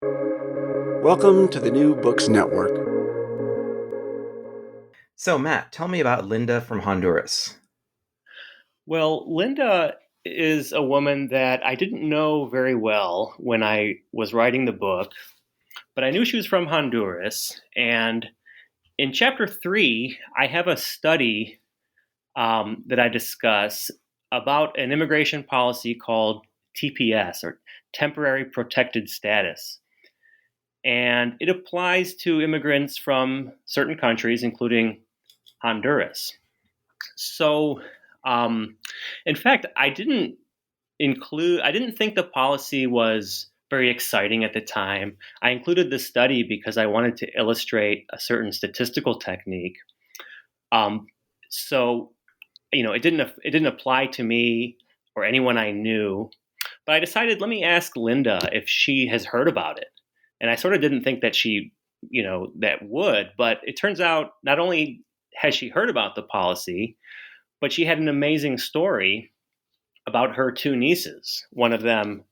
Welcome to the New Books Network. So, Matt, tell me about Linda from Honduras. Well, Linda is a woman that I didn't know very well when I was writing the book, but I knew she was from Honduras. And in chapter 3, I have a study that I discuss about an immigration policy called TPS, or Temporary Protected Status. And it applies to immigrants from certain countries, including Honduras. So, um, in fact, I didn't think the policy was very exciting at the time. I included the study because I wanted to illustrate a certain statistical technique. Um, so, it didn't apply to me or anyone I knew. But I decided, let me ask Linda if she has heard about it. And I sort of didn't think that that would, but it turns out not only has she heard about the policy, but she had an amazing story about her two nieces. One of them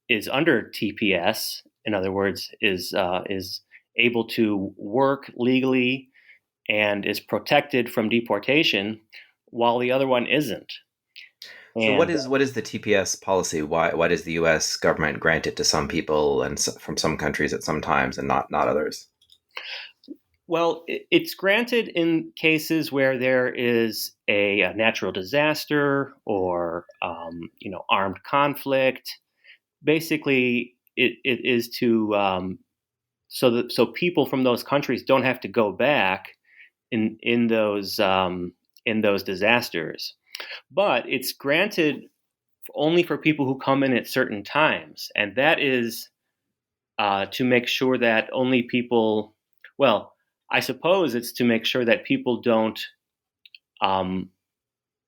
is under TPS, in other words, is able to work legally and is protected from deportation, while the other one isn't. So, what And is the TPS policy? Why does the U.S. government grant it to some people and from some countries at some times and not others? Well, it's granted in cases where there is a natural disaster or armed conflict. Basically, it is to so people from those countries don't have to go back in those disasters. But it's granted only for people who come in at certain times, and that is to make sure that only people. Well, I suppose it's to make sure that people don't um,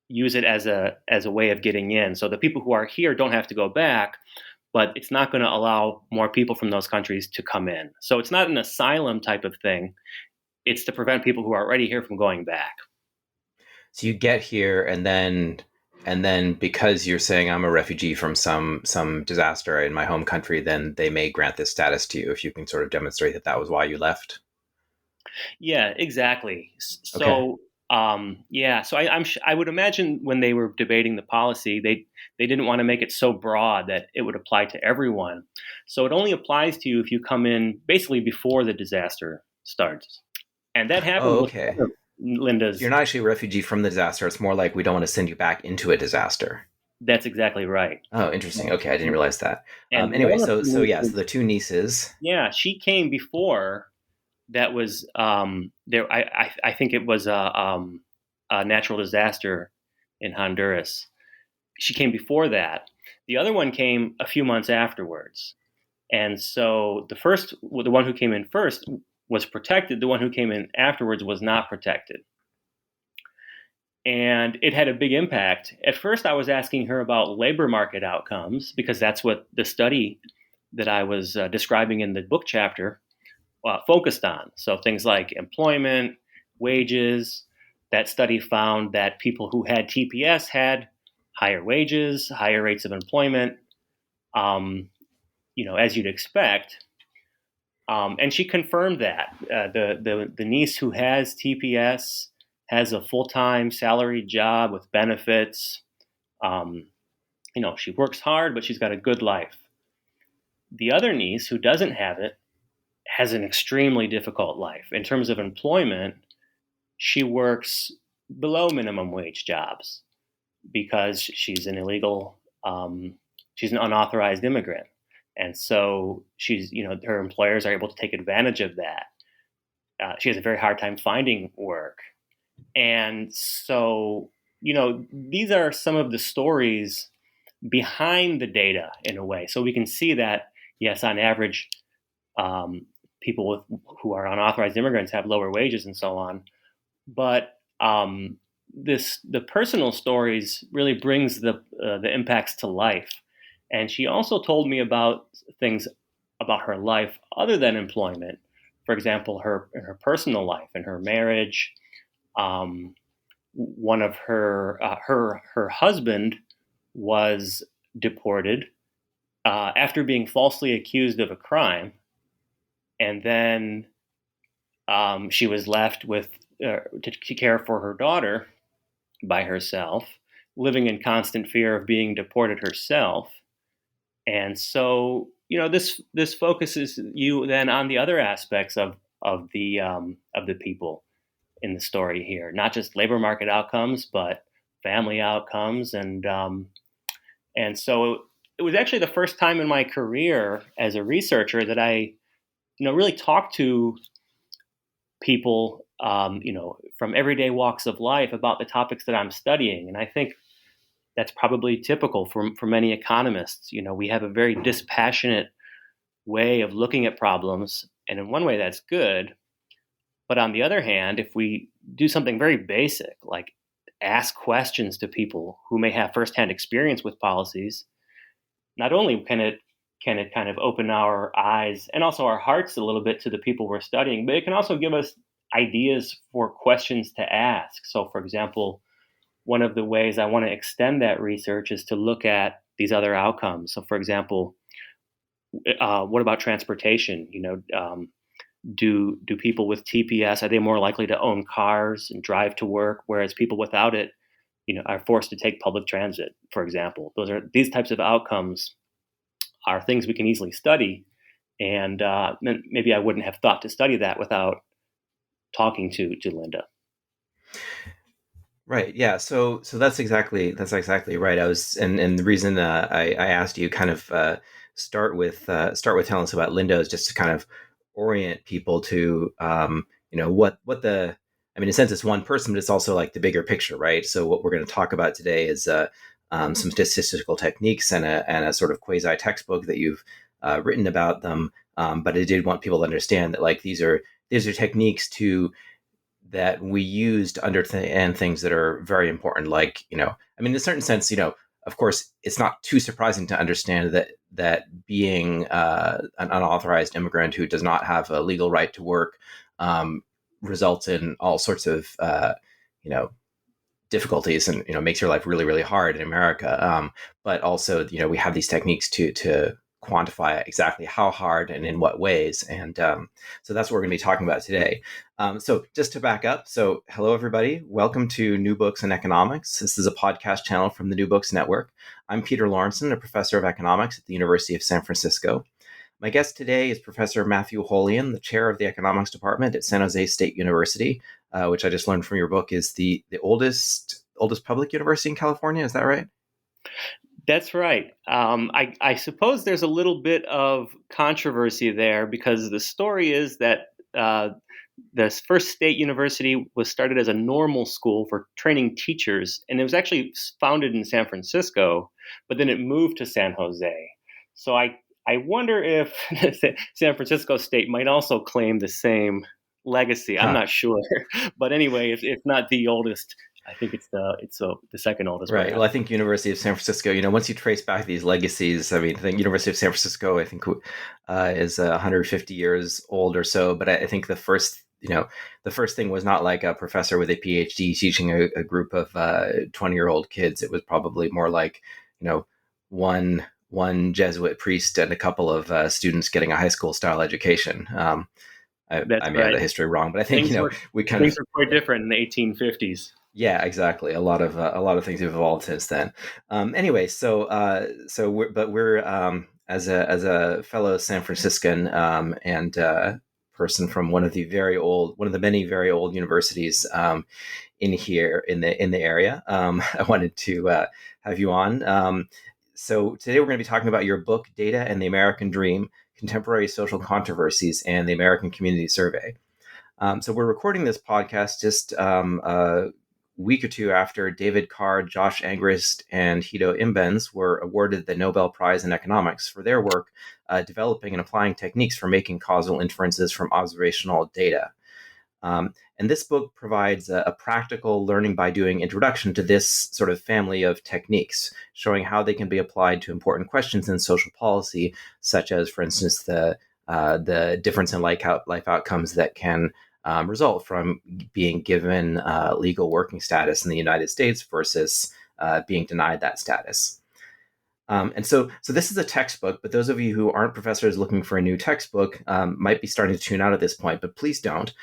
use it as a way of getting in. So the people who are here don't have to go back, but it's not going to allow more people from those countries to come in. So it's not an asylum type of thing. It's to prevent people who are already here from going back. So you get here, and then because you're saying I'm a refugee from some disaster in my home country, then they may grant this status to you if you can sort of demonstrate that that was why you left. Yeah, exactly. Okay. I would imagine when they were debating the policy, they didn't want to make it so broad that it would apply to everyone. So it only applies to you if you come in basically before the disaster starts, and that happened Oh, with okay. So you're Linda's. not actually a refugee from the disaster. It's more like we don't want to send you back into a disaster. That's exactly right. Oh, interesting. Okay, I didn't realize that. And Anyway, one of so the yeah, so nieces, the two nieces. yeah, she came before. That was there. I think it was a natural disaster in Honduras. She came before that. The other one came a few months afterwards. And so the one who came in first was protected. The one who came in afterwards was not protected. And it had a big impact. At first, I was asking her about labor market outcomes because that's what the study that I was describing in the book chapter focused on. So things like employment, wages. That study found that people who had TPS had higher wages, higher rates of employment, um, as you'd expect. And she confirmed that the niece who has TPS has a full time salaried job with benefits. Um, she works hard, but she's got a good life. The other niece who doesn't have it has an extremely difficult life. In terms of employment, she works below minimum wage jobs because she's an unauthorized immigrant. And so her employers are able to take advantage of that. She has a very hard time finding work. And so, these are some of the stories behind the data in a way. So we can see that, yes, on average, um, who are unauthorized immigrants have lower wages and so on. But the personal stories really brings the impacts to life. And she also told me about things about her life other than employment. For example, her personal life and her marriage. Um, One of her husband was deported after being falsely accused of a crime, and then she was left with to care for her daughter by herself, living in constant fear of being deported herself. And so, this focuses you then on the other aspects of the people in the story here, not just labor market outcomes, but family outcomes, and so it was actually the first time in my career as a researcher that I, really talked to people, from everyday walks of life about the topics that I'm studying, and I think that's probably typical for many economists. We have a very dispassionate way of looking at problems, and in one way that's good. But on the other hand, if we do something very basic, like ask questions to people who may have firsthand experience with policies, not only can it kind of open our eyes and also our hearts a little bit to the people we're studying, but it can also give us ideas for questions to ask. So, for example, one of the ways I want to extend that research is to look at these other outcomes. So, for example, what about transportation? Do people with TPS, are they more likely to own cars and drive to work, whereas people without it, are forced to take public transit, for example? These types of outcomes are things we can easily study, and maybe I wouldn't have thought to study that without talking to Linda. Right. Yeah. So that's exactly right. And the reason I asked you kind of start with telling us about Linda is just to kind of orient people to what the, I mean, in a sense it's one person, but it's also like the bigger picture, right? So what we're going to talk about today is some statistical techniques and a sort of quasi textbook that you've written about them. But I did want people to understand that like these are techniques that we use to understand things that are very important. Like, I mean, in a certain sense, of course, it's not too surprising to understand that being an unauthorized immigrant who does not have a legal right to work results in all sorts of, difficulties and, makes your life really, really hard in America. But also, we have these techniques to quantify exactly how hard and in what ways. And so that's what we're going to be talking about today. So just to back up. So hello, everybody. Welcome to New Books in Economics. This is a podcast channel from the New Books Network. I'm Peter Lawrenson, a professor of economics at the University of San Francisco. My guest today is Professor Matthew Holian, the chair of the economics department at San Jose State University, which I just learned from your book is the oldest public university in California. Is that right? That's right. I suppose there's a little bit of controversy there because the story is that this first state university was started as a normal school for training teachers, and it was actually founded in San Francisco, but then it moved to San Jose. So I wonder if San Francisco State might also claim the same legacy. I'm not sure, but anyway, if not the oldest, I think it's the second oldest. Right. Well, I think University of San Francisco, once you trace back these legacies, I mean, I think University of San Francisco, I think is 150 years old or so. But I think the first thing was not like a professor with a PhD teaching a group of 20-year-old kids. It was probably more like, one Jesuit priest and a couple of students getting a high school style education. I may have the history wrong, but I think things were quite different in the 1850s. Yeah, exactly. A lot of things have evolved since then. Anyway, we're as a fellow San Franciscan and person from one of the many very old universities in here in the area. I wanted to have you on. So today we're going to be talking about your book, Data and the American Dream: Contemporary Social Controversies and the American Community Survey. So we're recording this podcast just a week or two after David Carr, Josh Angrist, and Hito Imbens were awarded the Nobel Prize in Economics for their work developing and applying techniques for making causal inferences from observational data. And this book provides a practical learning by doing introduction to this sort of family of techniques, showing how they can be applied to important questions in social policy, such as, for instance, the difference in life outcomes that can result from being given legal working status in the United States versus being denied that status. And so this is a textbook, but those of you who aren't professors looking for a new textbook might be starting to tune out at this point, but please don't.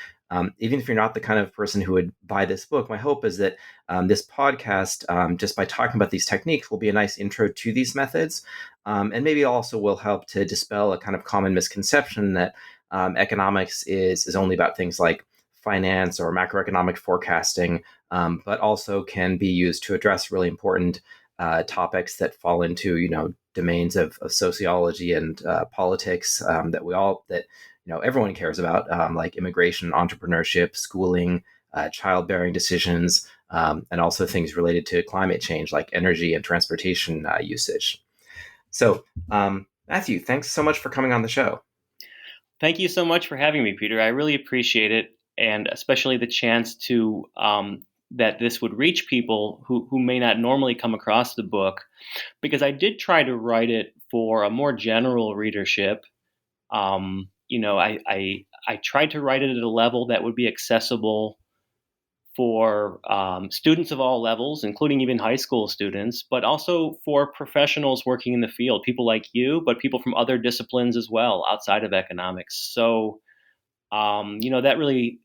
Even if you're not the kind of person who would buy this book, my hope is that this podcast, just by talking about these techniques, will be a nice intro to these methods. And maybe also will help to dispel a kind of common misconception that economics is only about things like finance or macroeconomic forecasting, but also can be used to address really important topics that fall into domains of sociology and politics that everyone cares about, like immigration, entrepreneurship, schooling, childbearing decisions, and also things related to climate change like energy and transportation usage. So, Matthew, thanks so much for coming on the show. Thank you so much for having me, Peter. I really appreciate it, and especially the chance to that this would reach people who may not normally come across the book, because I did try to write it for a more general readership. I tried to write it at a level that would be accessible for students of all levels, including even high school students, but also for professionals working in the field, people like you, but people from other disciplines as well outside of economics. So, that really,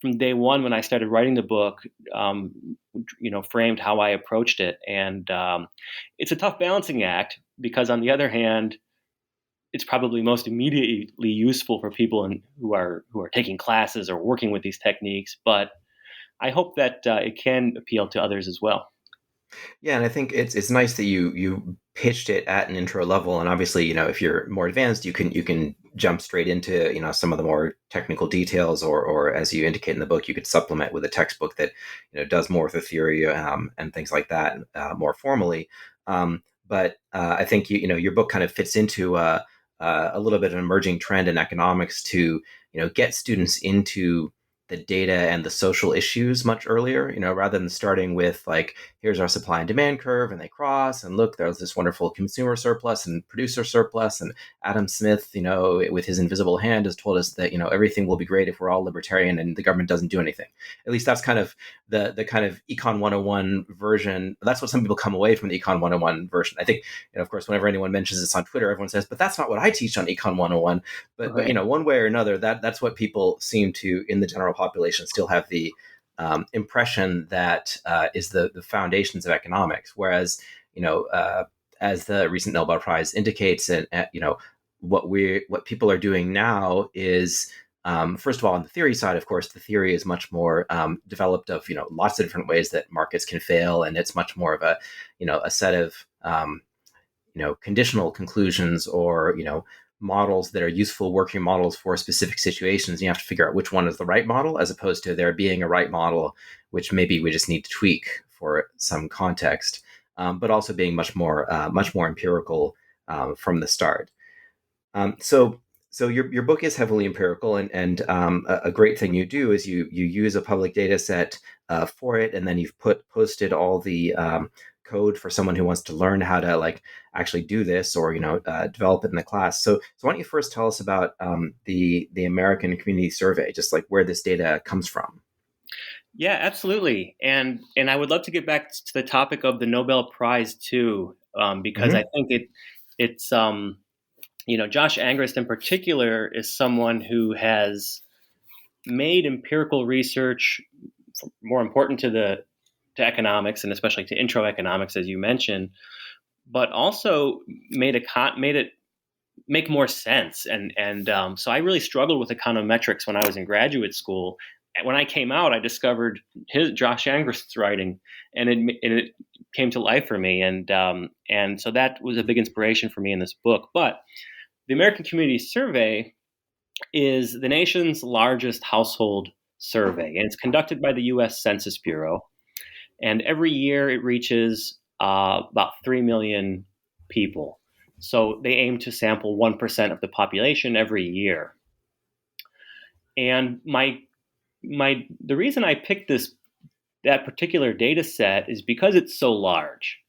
from day one when I started writing the book, framed how I approached it. And it's a tough balancing act because, on the other hand, it's probably most immediately useful for people who are taking classes or working with these techniques. But I hope that it can appeal to others as well. Yeah, and I think it's nice that you pitched it at an intro level, and obviously, if you're more advanced, you can jump straight into some of the more technical details, or as you indicate in the book, you could supplement with a textbook that does more of the theory and things like that more formally. But I think your book kind of fits into a little bit of an emerging trend in economics to get students into the data and the social issues much earlier, rather than starting with like, here's our supply and demand curve and they cross and look, there's this wonderful consumer surplus and producer surplus. And Adam Smith, with his invisible hand has told us that, everything will be great if we're all libertarian and the government doesn't do anything. At least that's kind of the kind of Econ 101 version. That's what some people come away from the Econ 101 version. I think, of course, whenever anyone mentions this on Twitter, everyone says, but that's not what I teach on Econ 101. But one way or another, that's what people seem to, in the general population, still have the impression that is the foundations of economics. Whereas, as the recent Nobel Prize indicates, and what people are doing now is, first of all, on the theory side, of course, the theory is much more developed of lots of different ways that markets can fail, and it's much more of a set of conditional conclusions or models that are useful working models for specific situations. You have to figure out which one is the right model, as opposed to there being a right model, which maybe we just need to tweak for some context, but also being much more empirical from the start. So your book is heavily empirical, and a great thing you do is you use a public data set for it, and then you've posted all the code for someone who wants to learn how to actually do this or develop it in the class. So why don't you first tell us about the American Community Survey, just like where this data comes from? Yeah, absolutely. And I would love to get back to the topic of the Nobel Prize too, because I think it's Josh Angrist in particular is someone who has made empirical research more important to economics, and especially to intro economics, as you mentioned, but also made it make more sense. And so I really struggled with econometrics when I was in graduate school. When I came out, I discovered Josh Angrist's writing, and it came to life for me. And so that was a big inspiration for me in this book. But the American Community Survey is the nation's largest household survey, and it's conducted by the U.S. Census Bureau. And every year it reaches about 3 million people. So they aim to sample 1% of the population every year. And the reason I picked that particular data set is because it's so large.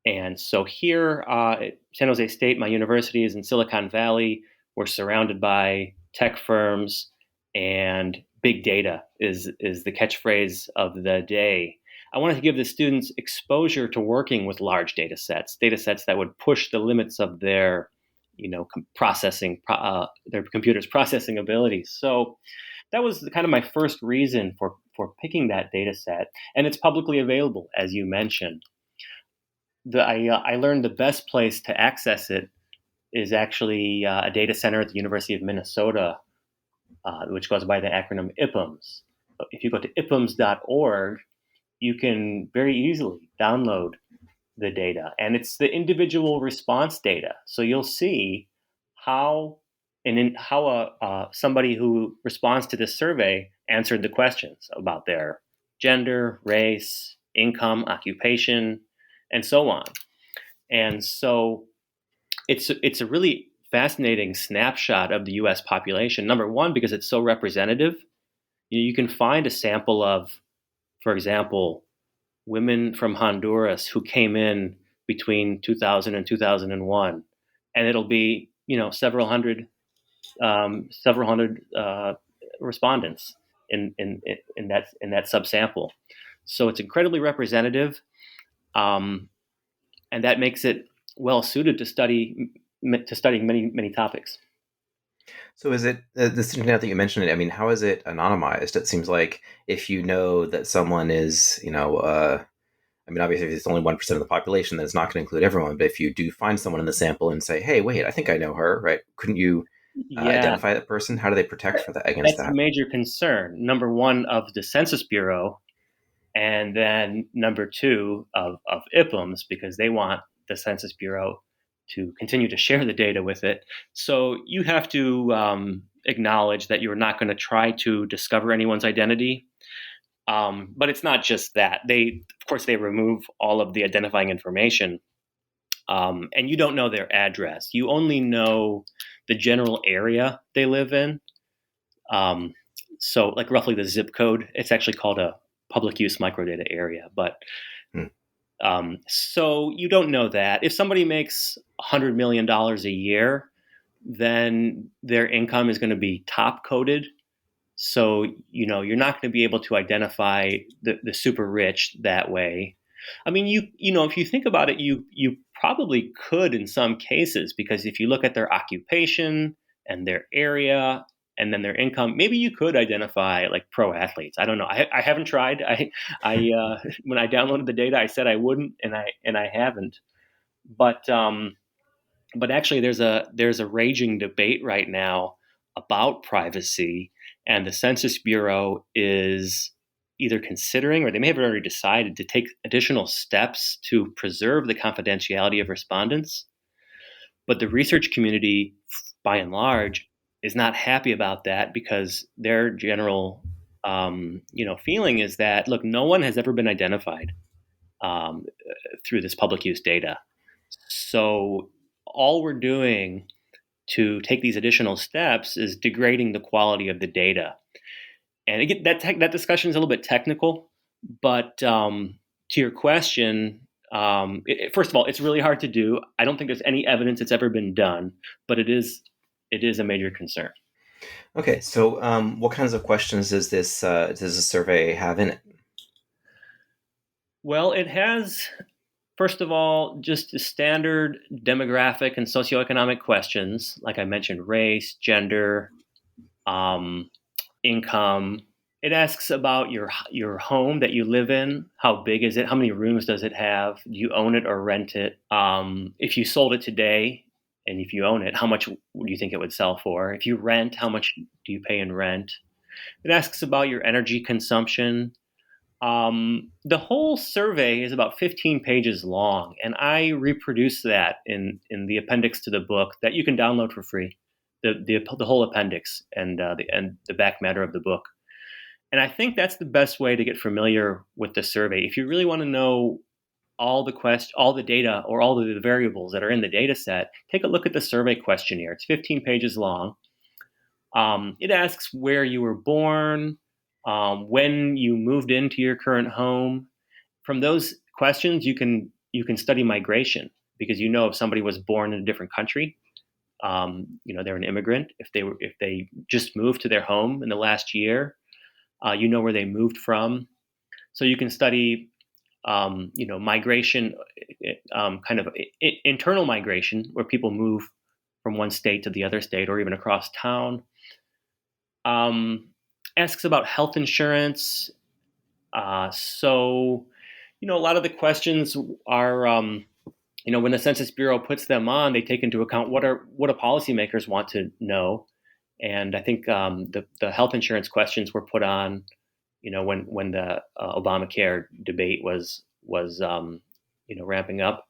And so here at San Jose State, my university is in Silicon Valley. We're surrounded by tech firms, and big data is the catchphrase of the day. I wanted to give the students exposure to working with large data sets that would push the limits of their, their computer's processing abilities. So that was kind of my first reason for picking that data set, and it's publicly available, as you mentioned. I learned the best place to access it is actually a data center at the University of Minnesota, which goes by the acronym IPUMS. If you go to ipums.org, you can very easily download the data, and it's the individual response data. So you'll see how somebody who responds to this survey answered the questions about their gender, race, income, occupation, and so on. And so it's a really fascinating snapshot of the U.S. population. Number one, because it's so representative. You can find a sample of, for example, women from Honduras who came in between 2000 and 2001, and it'll be several hundred respondents in that subsample. So it's incredibly representative, and that makes it well suited to studying many topics. So is it this now that you mentioned it? I mean, how is it anonymized? It seems like if you know that someone is, I mean, obviously, if it's only 1% of the population, then it's not going to include everyone. But if you do find someone in the sample and say, "Hey, wait, I think I know her," right? Couldn't you identify that person? How do they protect against that? That's a major concern. Number one, of the Census Bureau, and then number two of IPUMS, because they want the Census Bureau to continue to share the data with it. So you have to acknowledge that you're not going to try to discover anyone's identity. But it's not just that. Of course, they remove all of the identifying information, and you don't know their address. You only know the general area they live in. So, like roughly the zip code. It's actually called a public use microdata area. But so you don't know that. If somebody makes $100 million a year, then their income is going to be top coded. So, you're not going to be able to identify the super rich that way. I mean, if you think about it, you probably could in some cases, because if you look at their occupation and their area and then their income, maybe you could identify like pro athletes. I don't know. I haven't tried. I when I downloaded the data, I said I wouldn't, and I haven't. But actually, there's a raging debate right now about privacy. And the Census Bureau is either considering, or they may have already decided, to take additional steps to preserve the confidentiality of respondents. But the research community, by and large, is not happy about that, because their general feeling is that, look, no one has ever been identified through this public use data. So all we're doing to take these additional steps is degrading the quality of the data. And again, that discussion is a little bit technical, but to your question, first of all, it's really hard to do. I don't think there's any evidence it's ever been done, but it is a major concern. Okay, so what kinds of questions does this survey have in it? Well, it has, first of all, just the standard demographic and socioeconomic questions, like I mentioned: race, gender, income. It asks about your home that you live in. How big is it? How many rooms does it have? Do you own it or rent it? If you sold it today, and if you own it, how much do you think it would sell for? If you rent, how much do you pay in rent? It asks about your energy consumption. The whole survey is about 15 pages long, and I reproduce that in the appendix to the book that you can download for free. The whole appendix and the back matter of the book. And I think that's the best way to get familiar with the survey. If you really want to know all the data, or all the variables that are in the data set, take a look at the survey questionnaire. It's 15 pages long. It asks where you were born, when you moved into your current home. From those questions, you can study migration, because if somebody was born in a different country, they're an immigrant. If they just moved to their home in the last year, where they moved from. So you can study migration, kind of internal migration, where people move from one state to the other state or even across town. Asks about health insurance. So, a lot of the questions are, when the Census Bureau puts them on, they take into account what do policymakers want to know. And I think the health insurance questions were put on, when the Obamacare debate was ramping up.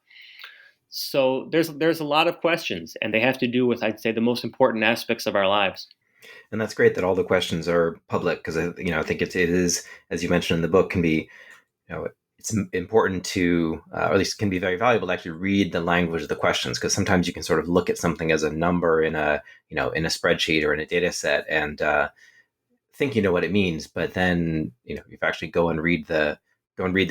So there's a lot of questions, and they have to do with, I'd say, the most important aspects of our lives. And that's great that all the questions are public, because I think it is, as you mentioned in the book, can be, it's important to, or at least can be very valuable to actually read the language of the questions, because sometimes you can sort of look at something as a number in a spreadsheet or in a data set and think you know what it means, but then if you actually go and read the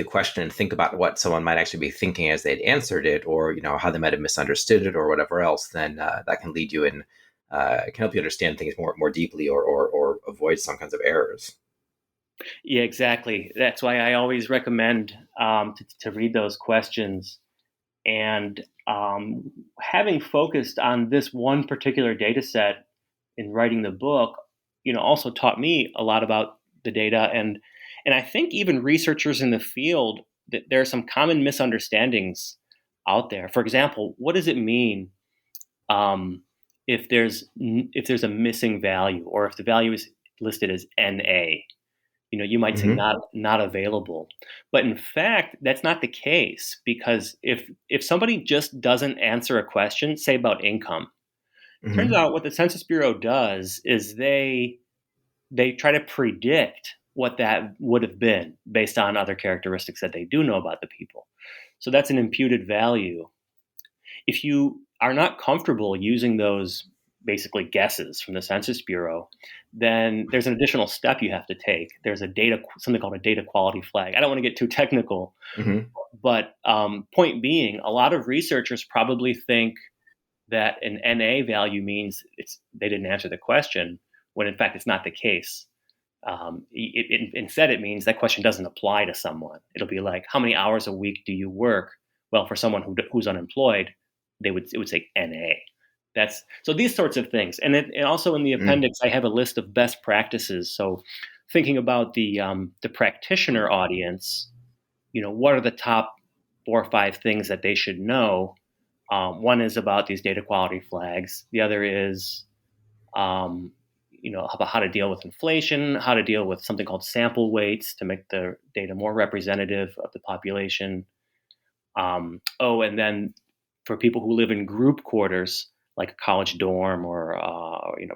question and think about what someone might actually be thinking as they'd answered it, or how they might have misunderstood it or whatever else, then that can lead you in. It can help you understand things more deeply, or avoid some kinds of errors. Yeah, exactly. That's why I always recommend to read those questions. And having focused on this one particular data set in writing the book, also taught me a lot about the data. And I think even researchers in the field, that there are some common misunderstandings out there. For example, what does it mean if there's a missing value, or if the value is listed as NA? You might say not available, but in fact, that's not the case, because if somebody just doesn't answer a question, say about income, turns out what the Census Bureau does is they try to predict what that would have been based on other characteristics that they do know about the people. So that's an imputed value. If you are not comfortable using those basically guesses from the Census Bureau, then there's an additional step you have to take. There's something called a data quality flag. I don't want to get too technical, but point being, a lot of researchers probably think that an NA value means they didn't answer the question, when in fact it's not the case. Instead, it means that question doesn't apply to someone. It'll be like, how many hours a week do you work? Well, for someone who's unemployed, it would say NA. So these sorts of things. And also in the appendix, I have a list of best practices. So thinking about the practitioner audience, what are the top 4 or 5 things that they should know? One is about these data quality flags. The other is, about how to deal with inflation, how to deal with something called sample weights to make the data more representative of the population. And then for people who live in group quarters, like a college dorm or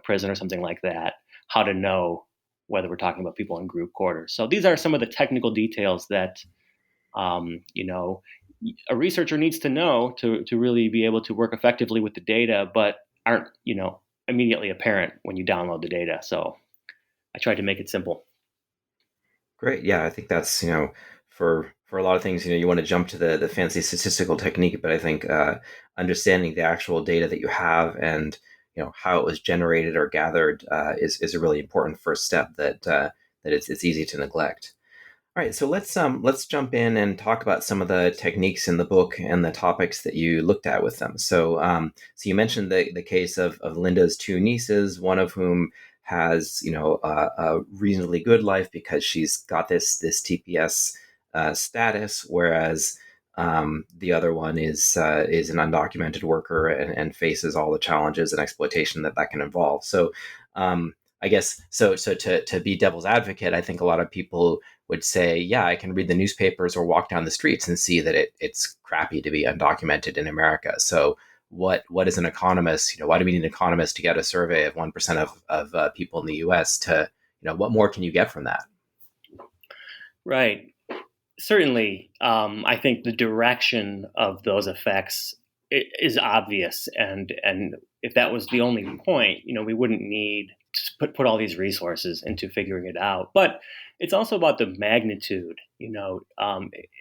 prison or something like that, how to know whether we're talking about people in group quarters. So these are some of the technical details that a researcher needs to know to really be able to work effectively with the data, but aren't immediately apparent when you download the data. So I tried to make it simple. Great. Yeah, I think that's for a lot of things, you want to jump to the fancy statistical technique, but I think understanding the actual data that you have and how it was generated or gathered is a really important first step that it's easy to neglect. All right, so let's jump in and talk about some of the techniques in the book and the topics that you looked at with them. So so you mentioned the case of Linda's 2 nieces, one of whom has a reasonably good life because she's got this TPS status, whereas the other one is an undocumented worker and faces all the challenges and exploitation that can involve. So I guess so to be devil's advocate, I think a lot of people would say, yeah, I can read the newspapers or walk down the streets and see that it's crappy to be undocumented in America. So what is an economist? Why do we need an economist to get a survey of 1% of people in the U.S. to, what more can you get from that? Right. Certainly, I think the direction of those effects is obvious, and if that was the only point, we wouldn't need to put all these resources into figuring it out. But it's also about the magnitude.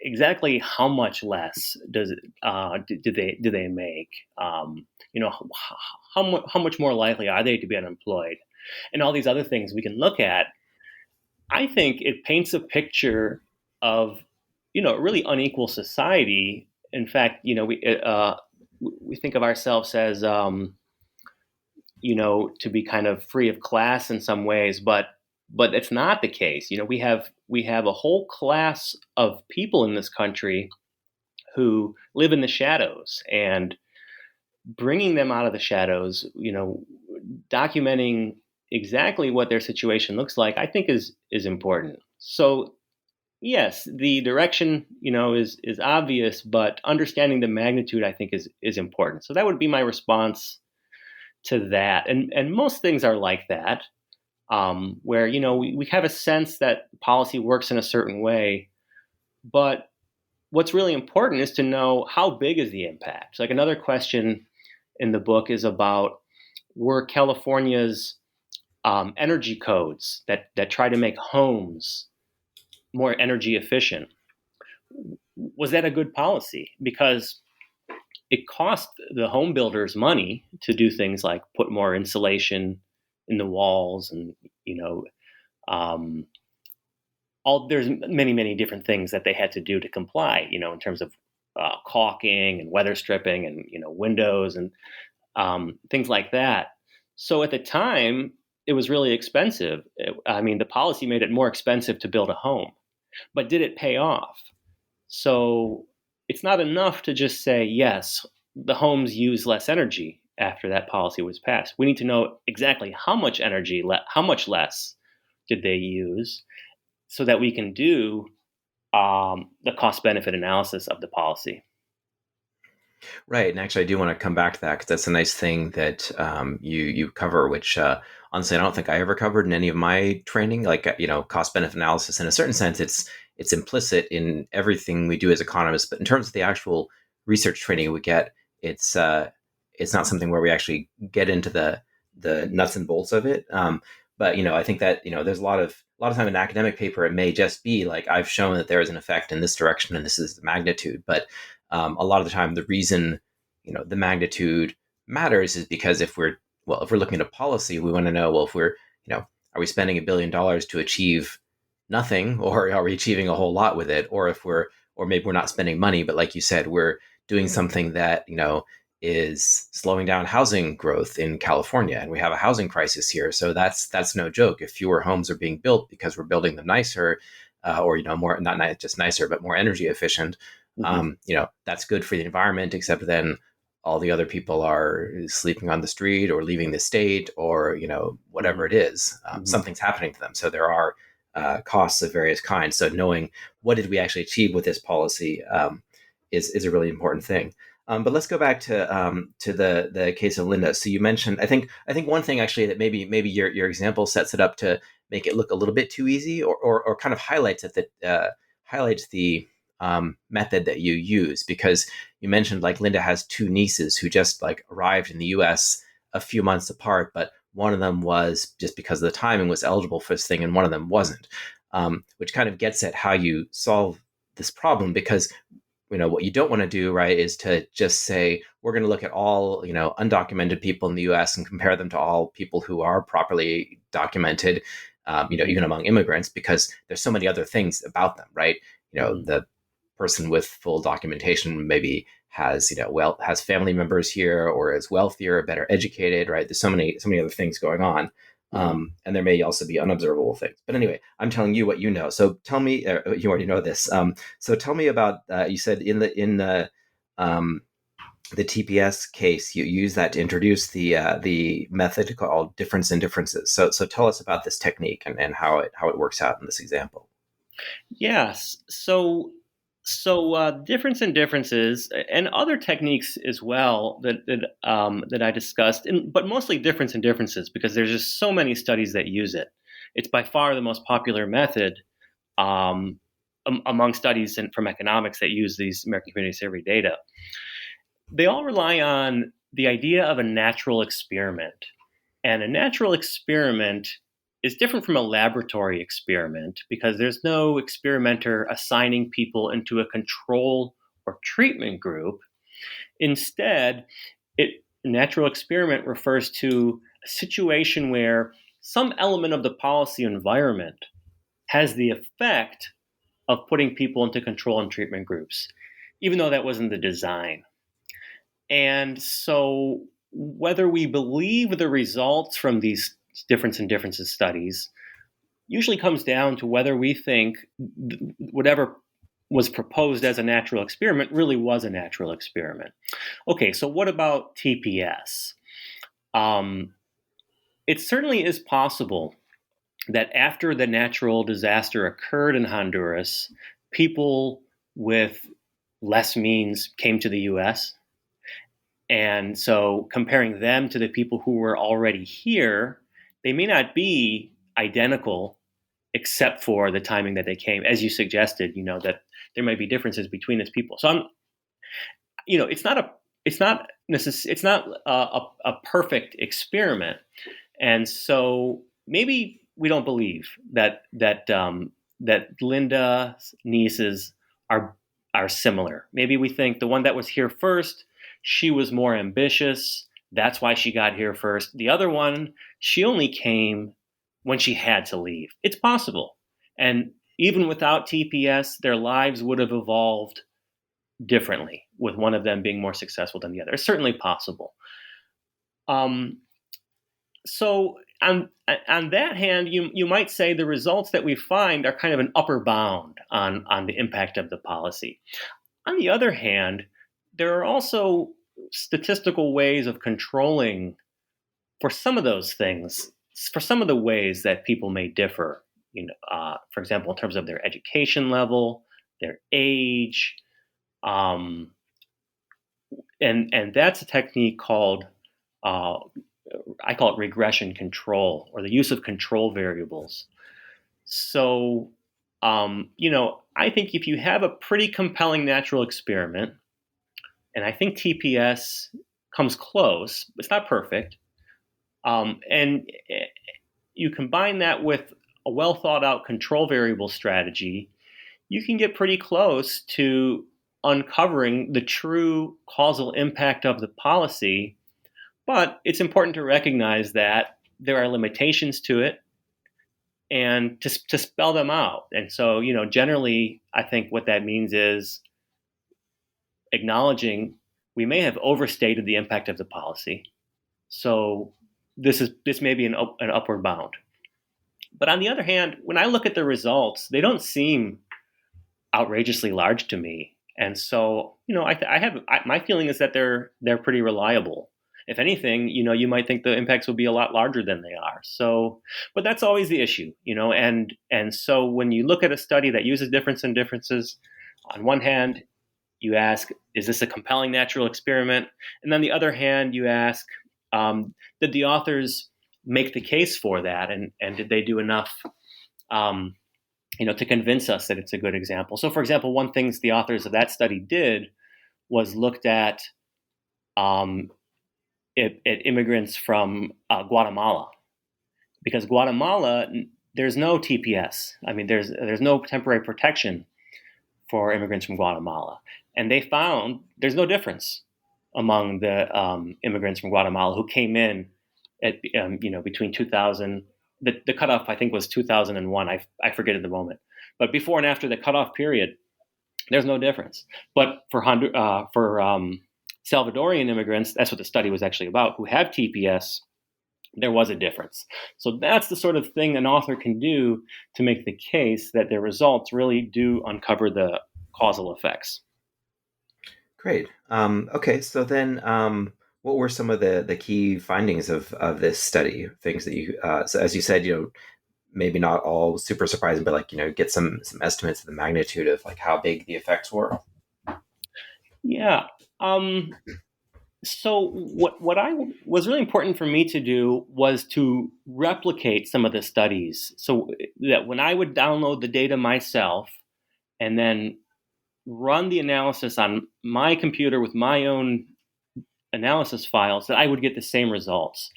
Exactly how much less do they make? How much more likely are they to be unemployed, and all these other things we can look at. I think it paints a picture of a really unequal society. In fact, we think of ourselves as to be kind of free of class in some ways, but it's not the case. We have a whole class of people in this country who live in the shadows, and bringing them out of the shadows, documenting exactly what their situation looks like, I think is important. So yes, the direction, is obvious, but understanding the magnitude, I think, is important. So that would be my response to that. And most things are like that, where we have a sense that policy works in a certain way, but what's really important is to know how big is the impact. Like, another question in the book is about, were California's energy codes that try to make homes more energy efficient, was that a good policy? Because it cost the home builders money to do things like put more insulation in the walls, and um, there's many different things that they had to do to comply. In terms of caulking and weather stripping and windows and things like that. So at the time, it was really expensive. The policy made it more expensive to build a home, but did it pay off? So it's not enough to just say, yes, the homes use less energy after that policy was passed. We need to know exactly how much energy, how much less did they use, so that we can do the cost-benefit analysis of the policy. Right, and actually, I do want to come back to that because that's a nice thing that you cover, which honestly, I don't think I ever covered in any of my training. Like, cost benefit analysis. In a certain sense, it's implicit in everything we do as economists, but in terms of the actual research training we get, it's not something where we actually get into the nuts and bolts of it. But I think that there's a lot of time in an academic paper, it may just be like, I've shown that there is an effect in this direction and this is the magnitude, but a lot of the time, the reason the magnitude matters is because if we're looking at a policy, we want to know, well, if we're are we spending $1 billion to achieve nothing, or are we achieving a whole lot with it, or or maybe we're not spending money, but like you said, we're doing something that is slowing down housing growth in California, and we have a housing crisis here. So that's no joke. If fewer homes are being built because we're building them nicer, or more, not just nicer, but more energy efficient. That's good for the environment, except then all the other people are sleeping on the street or leaving the state, or, whatever it is, something's happening to them. So there are costs of various kinds. So knowing what did we actually achieve with this policy is a really important thing. But let's go back to the case of Linda. So you mentioned, I think one thing actually that maybe your example sets it up to make it look a little bit too easy, or kind of highlights it, that highlights the method that you use, because you mentioned, like, Linda has two nieces who just arrived in the U.S. a few months apart, but one of them was, just because of the timing, was eligible for this thing, and one of them wasn't, which kind of gets at how you solve this problem. Because what you don't want to do, right, is to just say, we're going to look at all undocumented people in the U.S. and compare them to all people who are properly documented, even among immigrants, because there's so many other things about them, right? The person with full documentation maybe has has family members here, or is wealthier or better educated, right? There's so many other things going on, and there may also be unobservable things. But anyway, I'm telling you what you know. So tell me, you already know this. So tell me about, you said in the TPS case, you use that to introduce the method called difference in differences. So tell us about this technique and how it works out in this example. Yes. So difference in differences, and other techniques as well that I discussed, but mostly difference in differences, because there's just so many studies that use it. It's by far the most popular method among studies from economics that use these American Community Survey data. They all rely on the idea of a natural experiment, and a natural experiment is different from a laboratory experiment, because there's no experimenter assigning people into a control or treatment group. Instead, natural experiment refers to a situation where some element of the policy environment has the effect of putting people into control and treatment groups, even though that wasn't the design. And so whether we believe the results from these differences studies usually comes down to whether we think whatever was proposed as a natural experiment really was a natural experiment. Okay, so what about TPS? It certainly is possible that after the natural disaster occurred in Honduras, people with less means came to the US. And so comparing them to the people who were already here, they may not be identical except for the timing that they came, as you suggested, that there might be differences between these people. So it's not a perfect experiment. And so maybe we don't believe that Linda's nieces are similar. Maybe we think the one that was here first, she was more ambitious. That's why she got here first. The other one, she only came when she had to leave. It's possible. And even without TPS, their lives would have evolved differently, with one of them being more successful than the other. It's certainly possible. So on that hand, you might say the results that we find are kind of an upper bound on the impact of the policy. On the other hand, there are also statistical ways of controlling for some of those things, for some of the ways that people may differ. For example, in terms of their education level, their age, and that's a technique called I call it regression control, or the use of control variables. So, I think if you have a pretty compelling natural experiment, and I think TPS comes close, it's not perfect, and you combine that with a well thought out control variable strategy, you can get pretty close to uncovering the true causal impact of the policy. But it's important to recognize that there are limitations to it and to spell them out. And so, generally, I think what that means is acknowledging we may have overstated the impact of the policy. So this may be an upward bound. But on the other hand, when I look at the results, they don't seem outrageously large to me. And so, my feeling is that they're pretty reliable. If anything, you might think the impacts will be a lot larger than they are. So, but that's always the issue, and so when you look at a study that uses differences, on one hand, you ask, is this a compelling natural experiment? And on the other hand, you ask, did the authors make the case for that? And did they do enough, to convince us that it's a good example? So, for example, one thing the authors of that study did was looked at immigrants from Guatemala, because Guatemala, there's no TPS. I mean, there's no temporary protection for immigrants from Guatemala, and they found there's no difference among the immigrants from Guatemala who came in at between 2000. The cutoff I think was 2001. I forget at the moment, but before and after the cutoff period, there's no difference. But for Salvadorian immigrants, that's what the study was actually about, who have TPS, there was a difference. So that's the sort of thing an author can do to make the case that their results really do uncover the causal effects. Great. Okay, so then what were some of the key findings of this study? Things that you, so as you said, maybe not all super surprising, but get some estimates of the magnitude of how big the effects were. Yeah. So what I was really important for me to do was to replicate some of the studies, so that when I would download the data myself and then run the analysis on my computer with my own analysis files, that I would get the same results.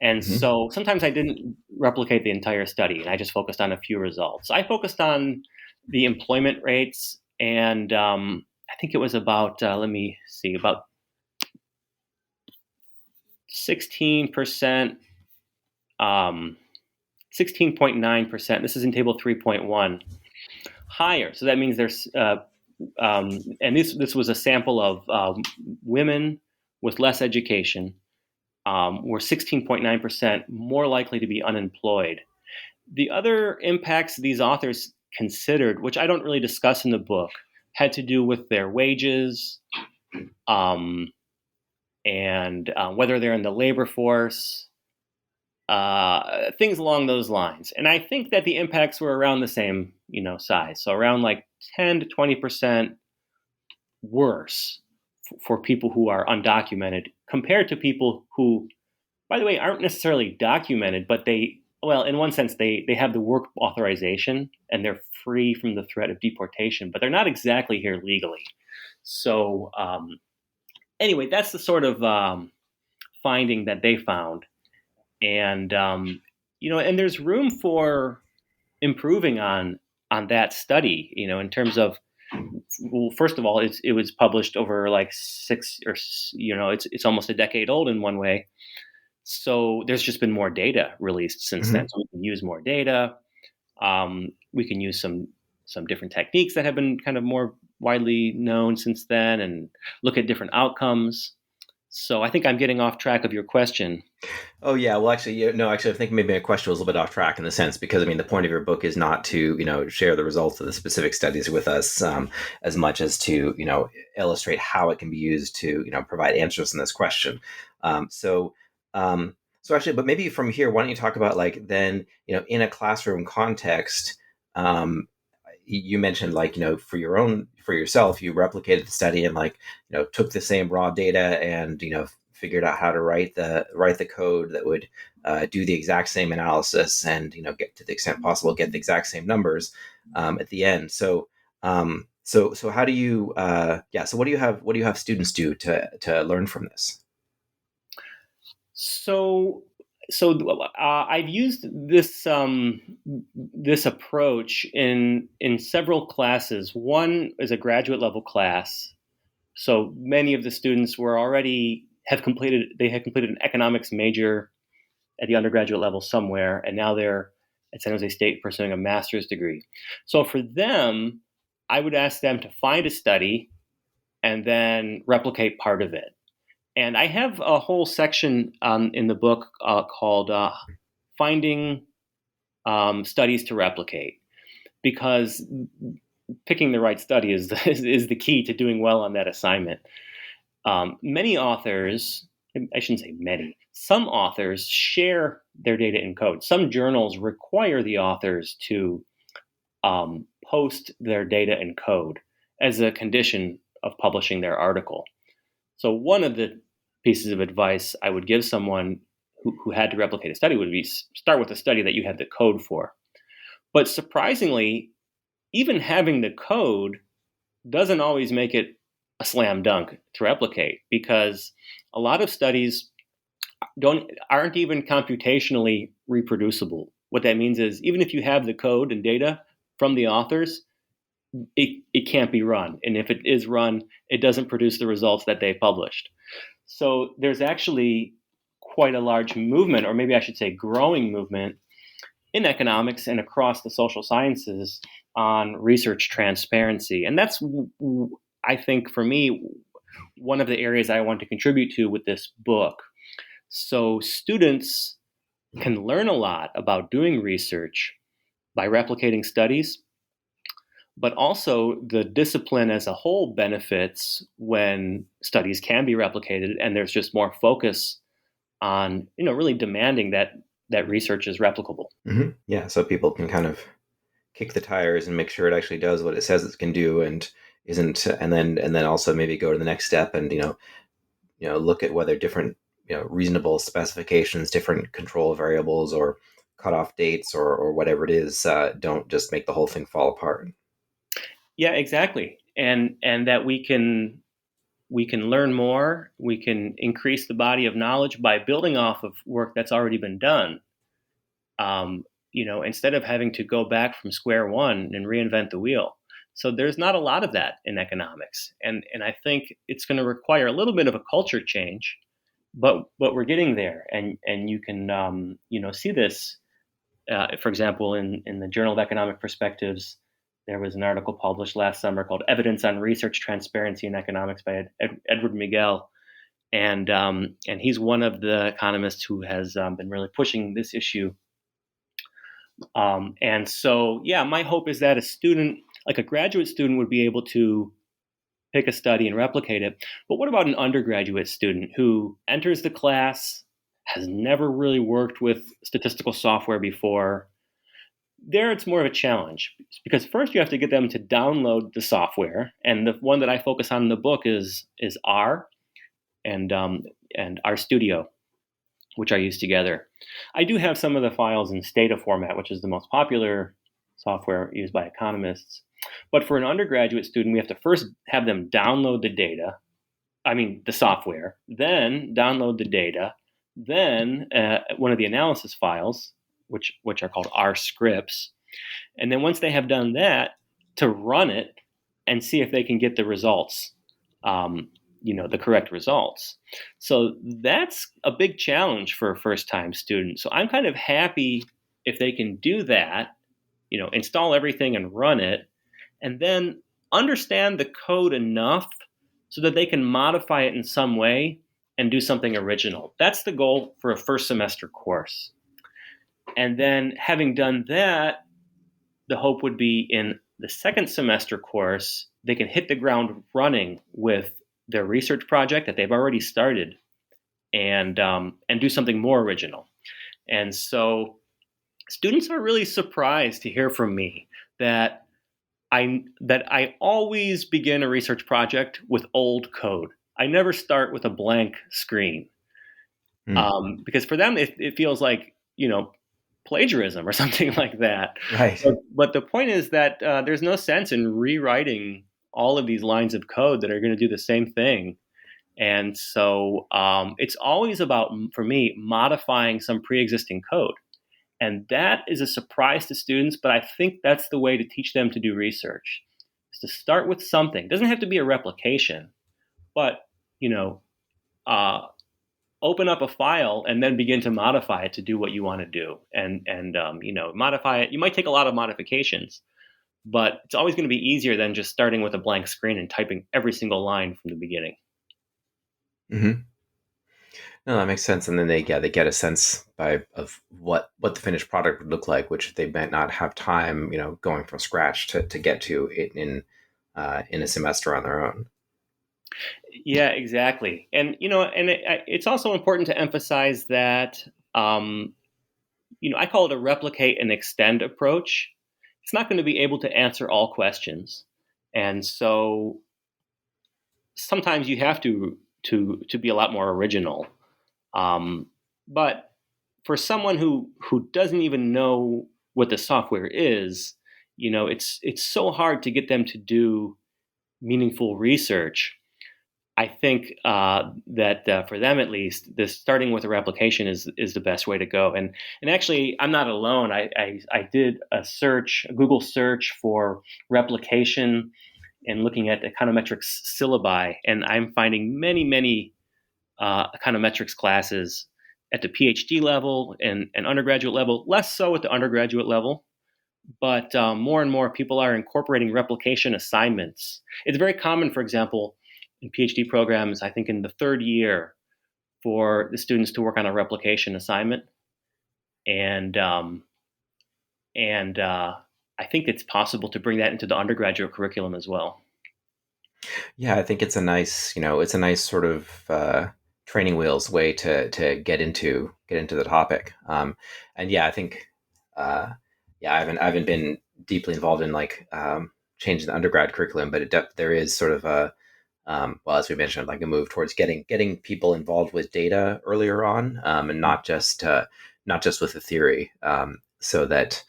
And so sometimes I didn't replicate the entire study, and I just focused on a few results. I focused on the employment rates, and I think it was about, about 16%, 16.9%. This is in table 3.1. higher. So that means there's, and this was a sample of women with less education were 16.9% more likely to be unemployed. The other impacts these authors considered, which I don't really discuss in the book, had to do with their wages and whether they're in the labor force, things along those lines. And I think that the impacts were around the same, size. So around like 10 to 20% worse for people who are undocumented compared to people who, by the way, aren't necessarily documented, but in one sense, they have the work authorization and they're free from the threat of deportation, but they're not exactly here legally. So anyway, that's the sort of finding that they found. And, and there's room for improving on that study, in terms of, well, first of all, it was published over like it's almost a decade old in one way. So there's just been more data released since then. So we can use more data. We can use some different techniques that have been kind of more widely known since then and look at different outcomes. So I think I'm getting off track of your question. Oh yeah, well actually, I think maybe my question was a little bit off track in the sense because the point of your book is not to share the results of the specific studies with us as much as to illustrate how it can be used to provide answers in this question. So actually, but maybe from here, why don't you talk about then in a classroom context, you mentioned for yourself, you replicated the study and took the same raw data and figured out how to write the code that would do the exact same analysis and get to the extent possible get the exact same numbers at the end. So how do you so what do you have students do to learn from this? So I've used this this approach in several classes. One is a graduate level class. So many of the students had completed an economics major at the undergraduate level somewhere, and now they're at San Jose State pursuing a master's degree. So for them, I would ask them to find a study and then replicate part of it. And I have a whole section in the book called Finding Studies to Replicate, because picking the right study is the key to doing well on that assignment. Many authors, I shouldn't say many, some authors share their data in code. Some journals require the authors to post their data in code as a condition of publishing their article. So one of the pieces of advice I would give someone who had to replicate a study would be start with a study that you have the code for. But surprisingly, even having the code doesn't always make it a slam dunk to replicate, because a lot of studies aren't even computationally reproducible. What that means is even if you have the code and data from the authors, it can't be run. And if it is run, it doesn't produce the results that they published. So there's actually quite a large movement, or maybe I should say growing movement, in economics and across the social sciences on research transparency. And that's, I think, for me, one of the areas I want to contribute to with this book. So students can learn a lot about doing research by replicating studies, but also the discipline as a whole benefits when studies can be replicated and there's just more focus on, really demanding that research is replicable. Mm-hmm. Yeah, so people can kind of kick the tires and make sure it actually does what it says it can do and isn't, and then also maybe go to the next step and look at whether different reasonable specifications, different control variables or cutoff dates or whatever it is don't just make the whole thing fall apart. Yeah, exactly. And that we can learn more, we can increase the body of knowledge by building off of work that's already been done. Instead of having to go back from square one and reinvent the wheel. So there's not a lot of that in economics. And I think it's going to require a little bit of a culture change, but we're getting there. And you can, see this, for example, in the Journal of Economic Perspectives, There was an article published last summer called "Evidence on Research Transparency in Economics" by Edward Miguel, and he's one of the economists who has been really pushing this issue. And so, yeah, my hope is that a student, like a graduate student, would be able to pick a study and replicate it. But what about an undergraduate student who enters the class, has never really worked with statistical software before? There, it's more of a challenge because first you have to get them to download the software, and the one that I focus on in the book is R and R Studio, which I use together. I do have some of the files in Stata format, which is the most popular software used by economists. But for an undergraduate student, we have to first have them download the software, then download the data, then one of the analysis files, which are called R scripts. And then once they have done that, to run it and see if they can get the results, the correct results. So that's a big challenge for a first-time student. So I'm kind of happy if they can do that, install everything and run it, and then understand the code enough so that they can modify it in some way and do something original. That's the goal for a first semester course. And then having done that, the hope would be in the second semester course, they can hit the ground running with their research project that they've already started and do something more original. And so students are really surprised to hear from me that I always begin a research project with old code. I never start with a blank screen because for them it feels like plagiarism or something like that. Right. But the point is that there's no sense in rewriting all of these lines of code that are going to do the same thing. And so it's always about, for me, modifying some pre-existing code. And that is a surprise to students, but I think that's the way to teach them to do research, is to start with something. It doesn't have to be a replication, but, open up a file and then begin to modify it to do what you want to do. And modify it. You might take a lot of modifications, but it's always going to be easier than just starting with a blank screen and typing every single line from the beginning. Mm-hmm. No, that makes sense. And then they get a sense of what the finished product would look like, which they might not have time, going from scratch to get to it in a semester on their own. Yeah, exactly. And it's also important to emphasize that I call it a replicate and extend approach. It's not going to be able to answer all questions, and so sometimes you have to be a lot more original. But for someone who doesn't even know what the software is, it's so hard to get them to do meaningful research. I think that for them, at least, starting with a replication is the best way to go. And actually, I'm not alone. I did a Google search for replication and looking at econometrics syllabi, and I'm finding many econometrics classes at the PhD level and undergraduate level, less so at the undergraduate level. But more and more people are incorporating replication assignments. It's very common, for example, in PhD programs, I think in the third year, for the students to work on a replication assignment. And I think it's possible to bring that into the undergraduate curriculum as well. Yeah, I think it's a nice sort of training wheels way to get into the topic. And yeah, I think I haven't been deeply involved in changing the undergrad curriculum, but there is sort of a as we mentioned, like a move towards getting people involved with data earlier on, and not just with the theory, so that,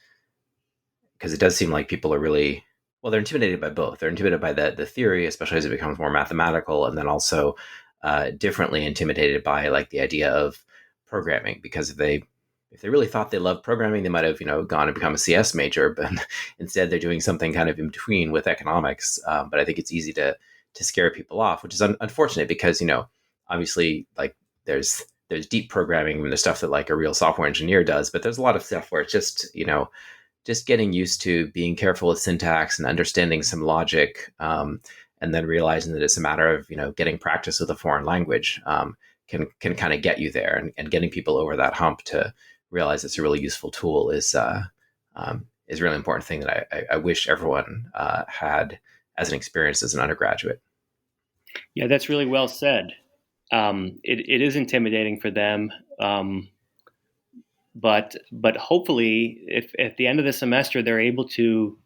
because it does seem like people are really, they're intimidated by both. They're intimidated by the theory, especially as it becomes more mathematical, and then also differently intimidated by the idea of programming, because if they really thought they loved programming, they might have gone and become a CS major, but instead they're doing something kind of in between with economics. But I think it's easy to scare people off, which is unfortunate, because obviously there's deep programming and the stuff that a real software engineer does, but there's a lot of stuff where it's just just getting used to being careful with syntax and understanding some logic, and then realizing that it's a matter of getting practice with a foreign language, can kind of get you there, and getting people over that hump to realize it's a really useful tool is a really important thing that I wish everyone had as an experience as an undergraduate. Yeah, that's really well said. It is intimidating for them, but hopefully, if at the end of the semester they're able to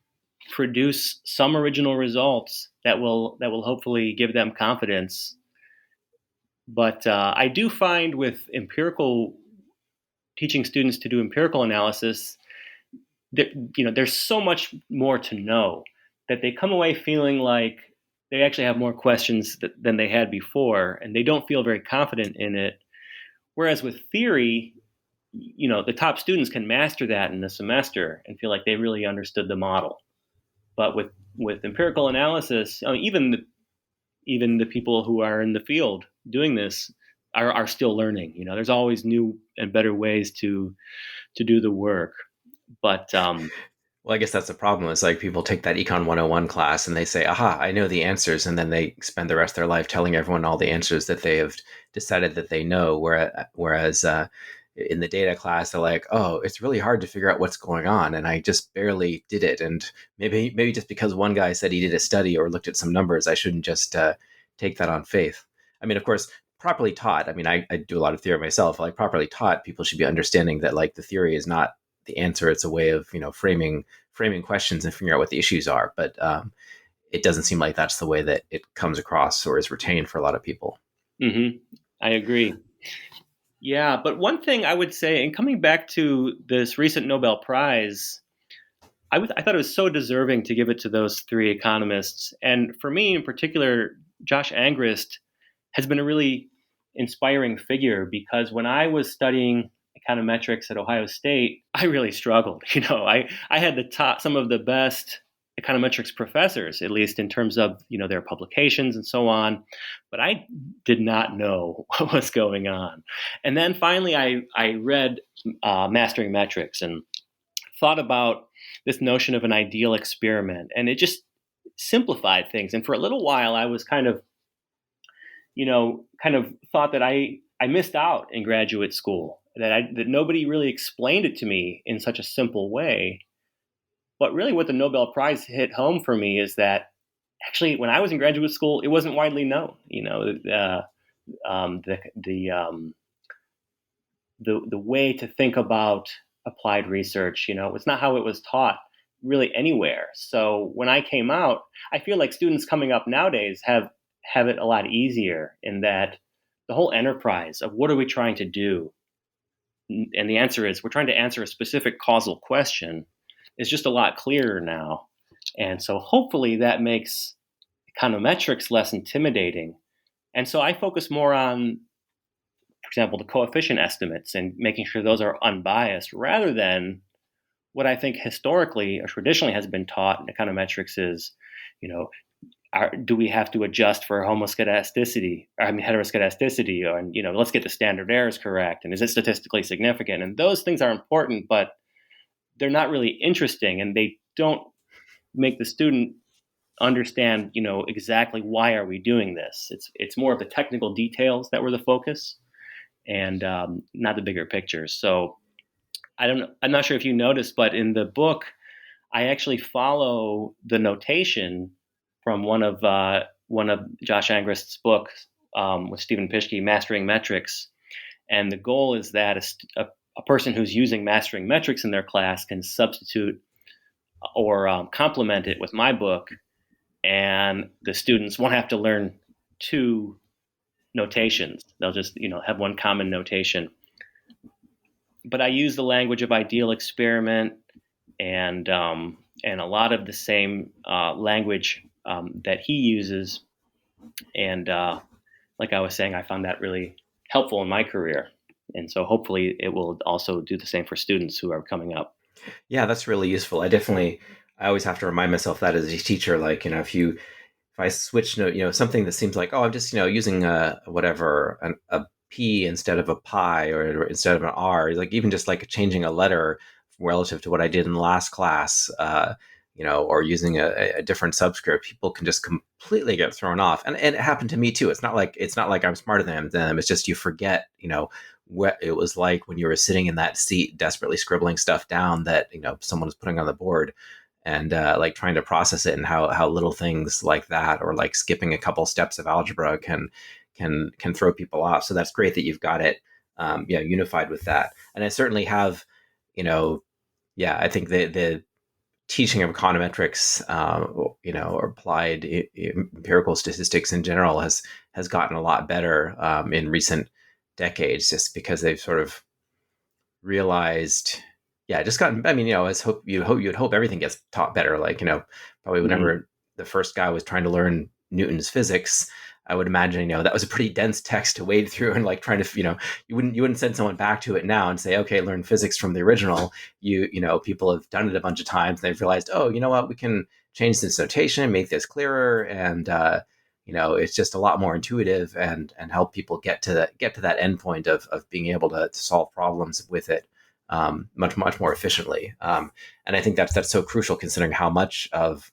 produce some original results that will hopefully give them confidence. But I do find with teaching students to do empirical analysis, that there's so much more to know that they come away feeling like they actually have more questions than they had before, and they don't feel very confident in it. Whereas with theory, the top students can master that in a semester and feel like they really understood the model. But with empirical analysis, even the people who are in the field doing this are still learning. There's always new and better ways to do the work. But well, I guess that's the problem. It's like people take that Econ 101 class and they say, aha, I know the answers. And then they spend the rest of their life telling everyone all the answers that they have decided that they know. Whereas in the data class, they're like, oh, it's really hard to figure out what's going on. And I just barely did it. And maybe just because one guy said he did a study or looked at some numbers, I shouldn't just take that on faith. I mean, of course, properly taught. I mean, I do a lot of theory myself. Like properly taught, people should be understanding that like the theory is not the answer. It's a way of framing questions and figuring out what the issues are. But it doesn't seem like that's the way that it comes across or is retained for a lot of people. Mm-hmm. I agree. Yeah, but one thing I would say, and coming back to this recent Nobel Prize, I thought it was so deserving to give it to those three economists. And for me in particular, Josh Angrist has been a really inspiring figure, because when I was studying econometrics at Ohio State, I really struggled. I had some of the best econometrics professors, at least in terms of their publications and so on, but I did not know what was going on. And then finally I read Mastering Metrics and thought about this notion of an ideal experiment, and it just simplified things. And for a little while I was kind of thought that I missed out in graduate school, that nobody really explained it to me in such a simple way. But really what the Nobel Prize hit home for me is that actually when I was in graduate school, it wasn't widely known. The way to think about applied research, it's not how it was taught really anywhere. So when I came out, I feel like students coming up nowadays have it a lot easier, in that the whole enterprise of what are we trying to do? And the answer is we're trying to answer a specific causal question is just a lot clearer now. And so hopefully that makes econometrics less intimidating. And so I focus more on, for example, the coefficient estimates and making sure those are unbiased, rather than what I think historically or traditionally has been taught in econometrics is, do we have to adjust for heteroscedasticity, or let's get the standard errors correct, and is it statistically significant? And those things are important, but they're not really interesting, and they don't make the student understand, exactly why are we doing this. It's more of the technical details that were the focus, and not the bigger picture. So I'm not sure if you noticed, but in the book, I actually follow the notation from one of Josh Angrist's books with Stephen Pischke, Mastering Metrics, and the goal is that a person who's using Mastering Metrics in their class can substitute or complement it with my book, and the students won't have to learn two notations. They'll just have one common notation. But I use the language of ideal experiment and a lot of the same language that he uses. And like I was saying, I found that really helpful in my career. And so hopefully it will also do the same for students who are coming up. Yeah, that's really useful. I always have to remind myself that as a teacher, like, if I switch, something that seems like, oh, I'm just, using a P instead of a pi or instead of an R, like even just like changing a letter relative to what I did in the last class, or using a different subscript, people can just completely get thrown off. And it happened to me too. It's not like I'm smarter than them. It's just you forget, what it was like when you were sitting in that seat, desperately scribbling stuff down that someone was putting on the board, and like trying to process it, and how little things like that, or like skipping a couple steps of algebra can throw people off. So that's great that you've got it, unified with that. And I certainly have, I think the teaching of econometrics, or applied empirical statistics in general has gotten a lot better in recent decades, just because they've sort of realized, just gotten. I mean, you'd hope everything gets taught better. Like, probably whenever the first guy was trying to learn Newton's physics, I would imagine, that was a pretty dense text to wade through, and like trying to, you wouldn't send someone back to it now and say, okay, learn physics from the original. People have done it a bunch of times. And they've realized, oh, you know what, we can change this notation, make this clearer. And, it's just a lot more intuitive, and help people get to that endpoint of being able to solve problems with it much more efficiently. And I think that's so crucial, considering how much of,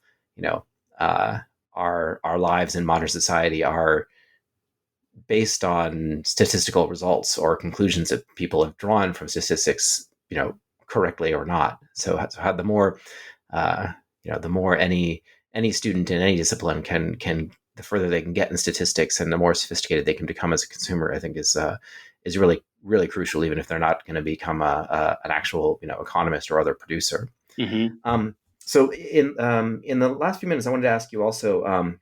our lives in modern society are based on statistical results or conclusions that people have drawn from statistics, correctly or not. So how the more, the more any student in any discipline can the further they can get in statistics, and the more sophisticated they can become as a consumer, I think is really, really crucial, even if they're not going to become an actual, economist or other producer. Mm-hmm. So in the last few minutes, I wanted to ask you also,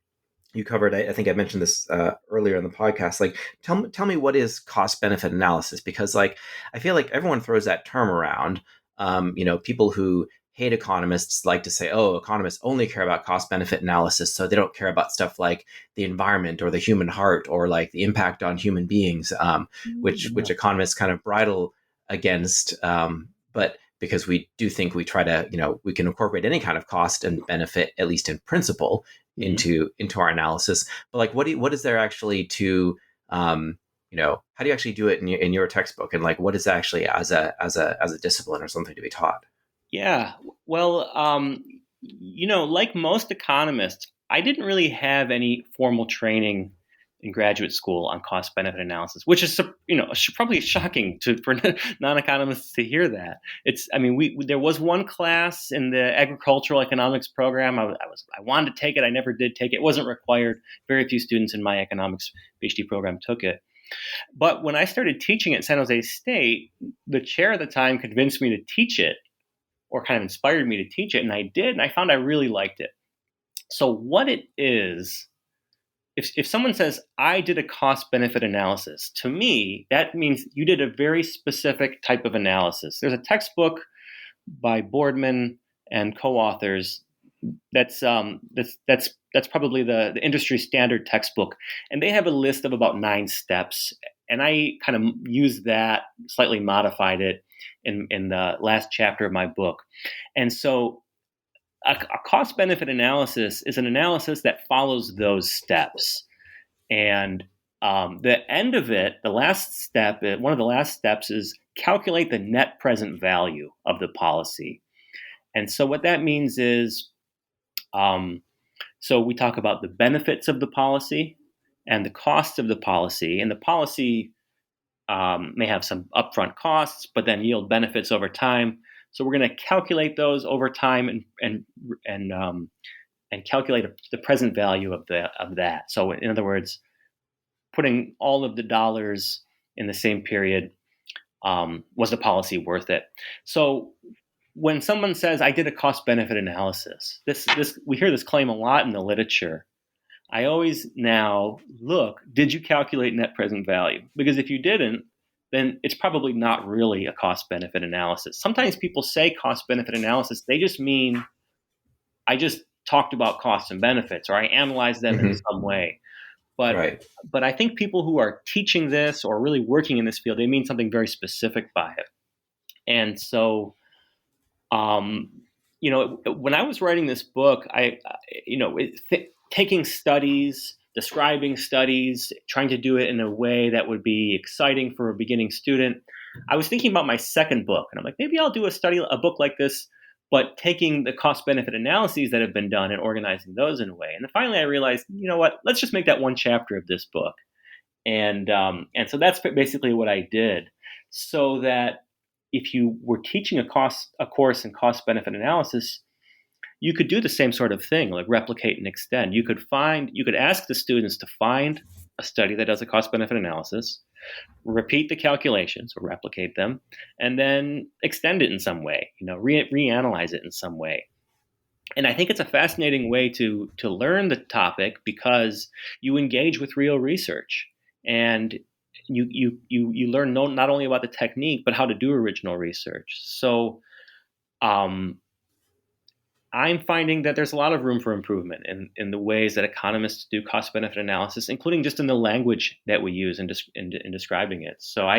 you covered, I think I mentioned this earlier in the podcast, like tell me what is cost benefit analysis? Because like, I feel like everyone throws that term around. People who hate economists like to say, oh, economists only care about cost benefit analysis, so they don't care about stuff like the environment or the human heart, or like the impact on human beings, which economists kind of bridle against. But because we do think we try to, we can incorporate any kind of cost and benefit, at least in principle, into our analysis. But like, what is there actually to, how do you actually do it in your textbook? And like, what is actually as a discipline or something to be taught? Yeah. Well, like most economists, I didn't really have any formal training in graduate school on cost benefit analysis, which is, probably shocking for non-economists to hear that. There was one class in the agricultural economics program. I wanted to take it. I never did take it. It wasn't required. Very few students in my economics PhD program took it. But when I started teaching at San Jose State, the chair at the time convinced me to teach it, or kind of inspired me to teach it. And I did, and I found I really liked it. So what it is, if someone says, I did a cost benefit analysis, to me, that means you did a very specific type of analysis. There's a textbook by Boardman and co-authors that's probably the industry standard textbook. And they have a list of about 9 steps. And I kind of used that, slightly modified it in the last chapter of my book. And so a cost benefit analysis is an analysis that follows those steps. And the end of it, one of the last steps is calculate the net present value of the policy. And so what that means is, so we talk about the benefits of the policy and the costs of the policy. And the policy may have some upfront costs, but then yield benefits over time. So we're going to calculate those over time and calculate the present value of that. So in other words, putting all of the dollars in the same period, was the policy worth it? So when someone says, I did a cost benefit analysis, we hear this claim a lot in the literature. I always now look, did you calculate net present value? Because if you didn't, then it's probably not really a cost benefit analysis. Sometimes people say cost benefit analysis, they just mean, I just talked about costs and benefits, or I analyzed them in some way. But I think people who are teaching this or really working in this field, they mean something very specific by it. And so, when I was writing this book, taking studies, describing studies, trying to do it in a way that would be exciting for a beginning student, I was thinking about my second book, and I'm like, maybe I'll do a book like this, but taking the cost benefit analyses that have been done and organizing those in a way. And then finally, I realized, you know what? Let's just make that one chapter of this book. And so that's basically what I did, so that if you were teaching a course in cost benefit analysis, you could do the same sort of thing, like replicate and extend. You could ask the students to find a study that does a cost benefit analysis, repeat the calculations or replicate them, and then extend it in some way, reanalyze it in some way. And I think it's a fascinating way to learn the topic, because you engage with real research, and you learn not only about the technique but how to do original research. So I'm finding that there's a lot of room for improvement in the ways that economists do cost benefit analysis, including just in the language that we use in describing it. So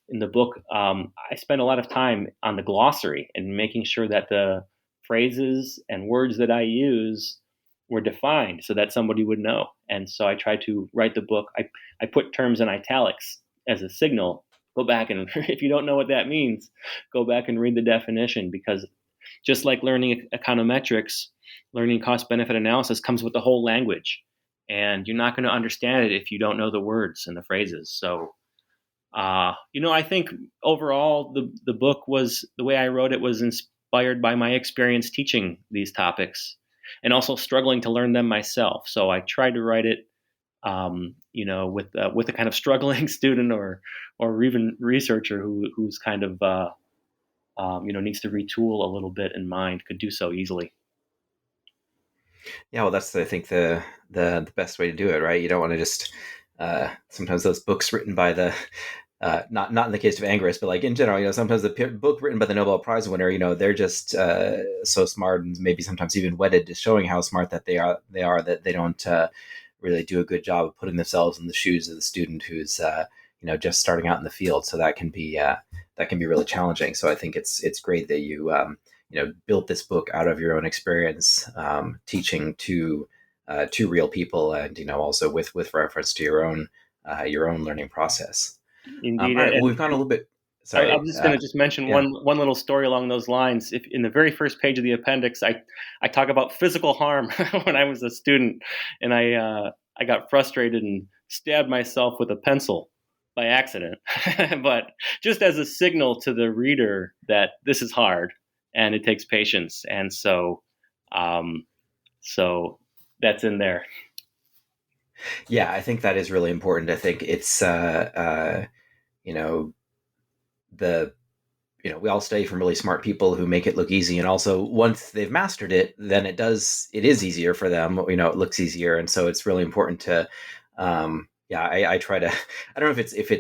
in the book, I spend a lot of time on the glossary and making sure that the phrases and words that I use were defined so that somebody would know. And so I try to write the book. I put terms in italics as a signal. Go back and if you don't know what that means, go back and read the definition, because just like learning econometrics, learning cost benefit analysis comes with the whole language, and you're not going to understand it if you don't know the words and the phrases. So, I think overall the book the way I wrote it was inspired by my experience teaching these topics and also struggling to learn them myself. So I tried to write it, with a kind of struggling student or even researcher who's kind of needs to retool a little bit in mind, could do so easily. Yeah, well, that's I think the best way to do it, right? You don't want to just sometimes those books written by the not in the case of Angrist, but like in general, sometimes the book written by the Nobel Prize winner, they're just so smart, and maybe sometimes even wedded to showing how smart that they are that they don't really do a good job of putting themselves in the shoes of the student who's just starting out in the field. So that can be really challenging. So I think it's great that you built this book out of your own experience, teaching to real people, and also with reference to your own learning process. Indeed. All right, well, we've gone a little bit. Sorry, I'm just going to just mention one little story along those lines. If in the very first page of the appendix, I talk about physical harm when I was a student, and I got frustrated and stabbed myself with a pencil by accident, but just as a signal to the reader that this is hard and it takes patience. And so that's in there. Yeah, I think that is really important. I think it's, we all study from really smart people who make it look easy. And also once they've mastered it, then it is easier for them, it looks easier. And so it's really important to, I try to, I don't know if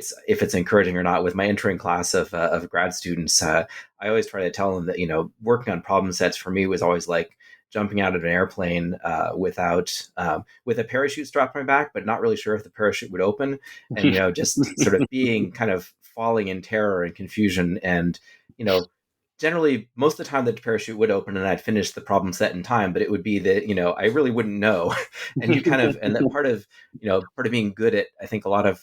it's encouraging or not with my entering class of grad students. I always try to tell them that, working on problem sets for me was always like jumping out of an airplane with a parachute strapped on my back, but not really sure if the parachute would open, and just sort of being kind of falling in terror and confusion, and generally most of the time the parachute would open and I'd finish the problem set in time, but it would be that I really wouldn't know, and that part of being good at, I think, a lot of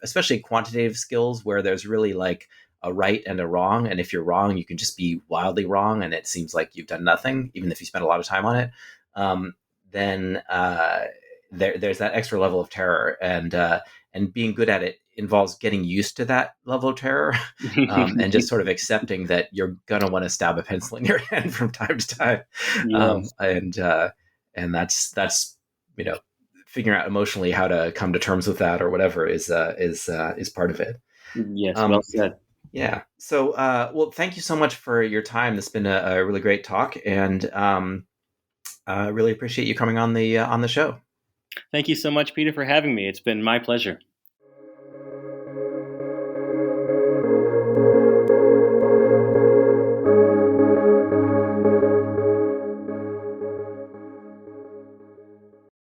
especially quantitative skills, where there's really like a right and a wrong, and if you're wrong, you can just be wildly wrong, and it seems like you've done nothing, even if you spend a lot of time on it. Then there's that extra level of terror, and being good at it involves getting used to that level of terror, and just sort of accepting that you're gonna want to stab a pencil in your hand from time to time, Yes. And that's figuring out emotionally how to come to terms with that or whatever is part of it. Yes, well said. Yeah. So, well, thank you so much for your time. This has been a really great talk, and I really appreciate you coming on the show. Thank you so much, Peter, for having me. It's been my pleasure.